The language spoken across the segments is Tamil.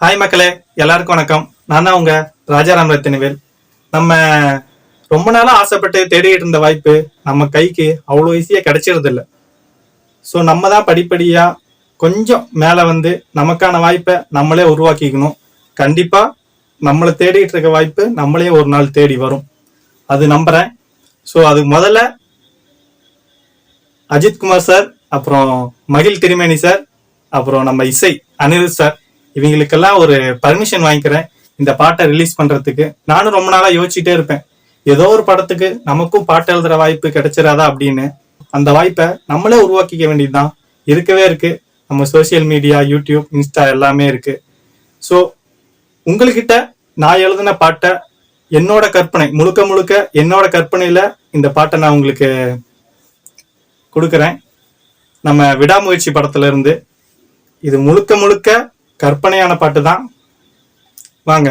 ஹாய் மக்களே, எல்லாருக்கும் வணக்கம். நான் தான் உங்க ராஜாராம் ரத்தினவேல். நம்ம ரொம்ப நாளா ஆசைப்பட்டு தேடிட்டு இருந்த வாய்ப்பு நம்ம கைக்கு அவ்வளோ ஈஸியா கிடைச்சிருது இல்லை. ஸோ நம்ம தான் படிப்படியா கொஞ்சம் மேல வந்து நமக்கான வாய்ப்பை நம்மளே உருவாக்கிக்கணும். கண்டிப்பா நம்மளை தேடிட்டு இருக்க வாய்ப்பு நம்மளே ஒரு நாள் தேடி வரும், அது நம்புறேன். ஸோ அதுக்கு முதல்ல அஜித்குமார் சார், அப்புறம் மகிழ் திருமேனி சார், அப்புறம் நம்ம இசை அனிருத் சார், இவங்களுக்கெல்லாம் ஒரு பர்மிஷன் வாங்கிக்கிறேன் இந்த பாட்டை ரிலீஸ் பண்றதுக்கு. நானும் ரொம்ப நாளா யோசிச்சுட்டே இருப்பேன், ஏதோ ஒரு படத்துக்கு நமக்கும் பாட்டு எழுதுற வாய்ப்பு கிடைச்சிடாதா அப்படின்னு. அந்த வாய்ப்பை நம்மளே உருவாக்கிக்க வேண்டியதுதான். இருக்கவே இருக்கு, நம்ம சோசியல் மீடியா, யூடியூப், இன்ஸ்டா எல்லாமே இருக்கு. ஸோ உங்ககிட்ட நான் எழுதின பாட்டை என்னோட கற்பனை முழுக்க முழுக்க என்னோட கற்பனையில இந்த பாட்டை நான் உங்களுக்கு கொடுக்குறேன். நம்ம விடாமுயற்சி படத்துல இருந்து இது முழுக்க முழுக்க கற்பனையான பாட்டு தான். வாங்க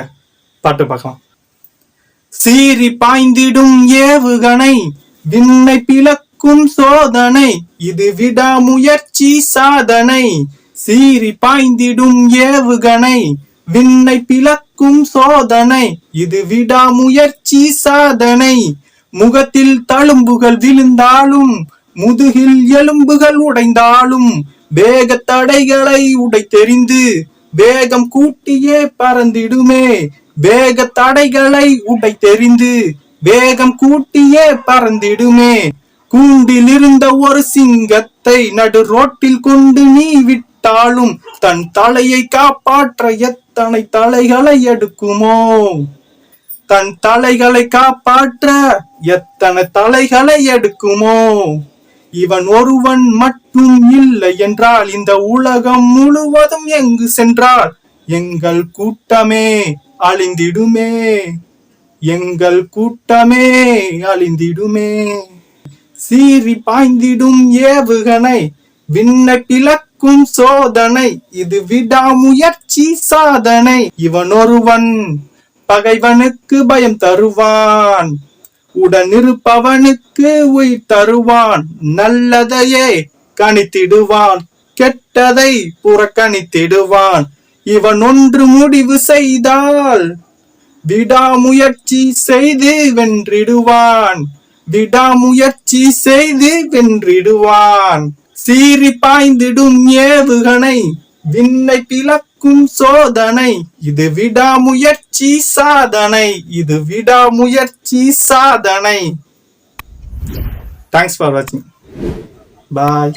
பாட்டு பார்க்கலாம். சீறி பாய்ந்திடும் ஏவுகணை, விண்ணை பிளக்கும் சோதனை, இது விடாமுயற்சி சாதனை. சீறி பாய்ந்திடும் ஏவுகணை, விண்ணை பிளக்கும் சோதனை, இது விடாமுயற்சி சாதனை. முகத்தில் தழும்புகள் விழுந்தாலும், முதுகில் எலும்புகள் உடைந்தாலும், வேக தடைகளை உடை தெரிந்து வேகம் கூட்டியே பறந்திடுமே. வேக தடைகளை உடை தெரிந்து வேகம் கூட்டியே பறந்திடுமே. கூண்டில் இருந்த ஒரு சிங்கத்தை நடு ரோட்டில் கொண்டு நீ விட்டாலும், தன் தலையை காப்பாற்ற எத்தனை தலைகளை எடுக்குமோ. தன் தலைகளை காப்பாற்ற எத்தனை தலைகளை எடுக்குமோ. இவன் ஒருவன் மட்டும் இல்லை என்றால் இந்த உலகம் முழுவதும் எங்கு சென்றால் எங்கள் கூட்டமே அழிந்திடுமே. எங்கள் கூட்டமே அழிந்திடுமே. சீறி பாய்ந்திடும் ஏவுகணை, விண்ணை பிளக்கும் சோதனை, இது விடாமுயற்சி சாதனை. இவன் ஒருவன் பகைவனுக்கு பயம் தருவான், உடனிருப்பவனுக்கு உயிர் தருவான். நல்லதையே கணித்திடுவான், கெட்டதை புறக்கணித்திடுவான். இவன் ஒன்று முடிவு செய்தால் விடாமுயற்சி செய்து வென்றிடுவான். விடாமுயற்சி செய்து வென்றிடுவான். சீறி பாய்ந்திடும் ஏவுகணை, விண்ணை பிளக்கும் சோதனை, இது விடாமுயற்சி சாதனை. இது விடாமுயற்சி சாதனை. தேங்க்ஸ் ஃபார் வாட்சிங். பாய்.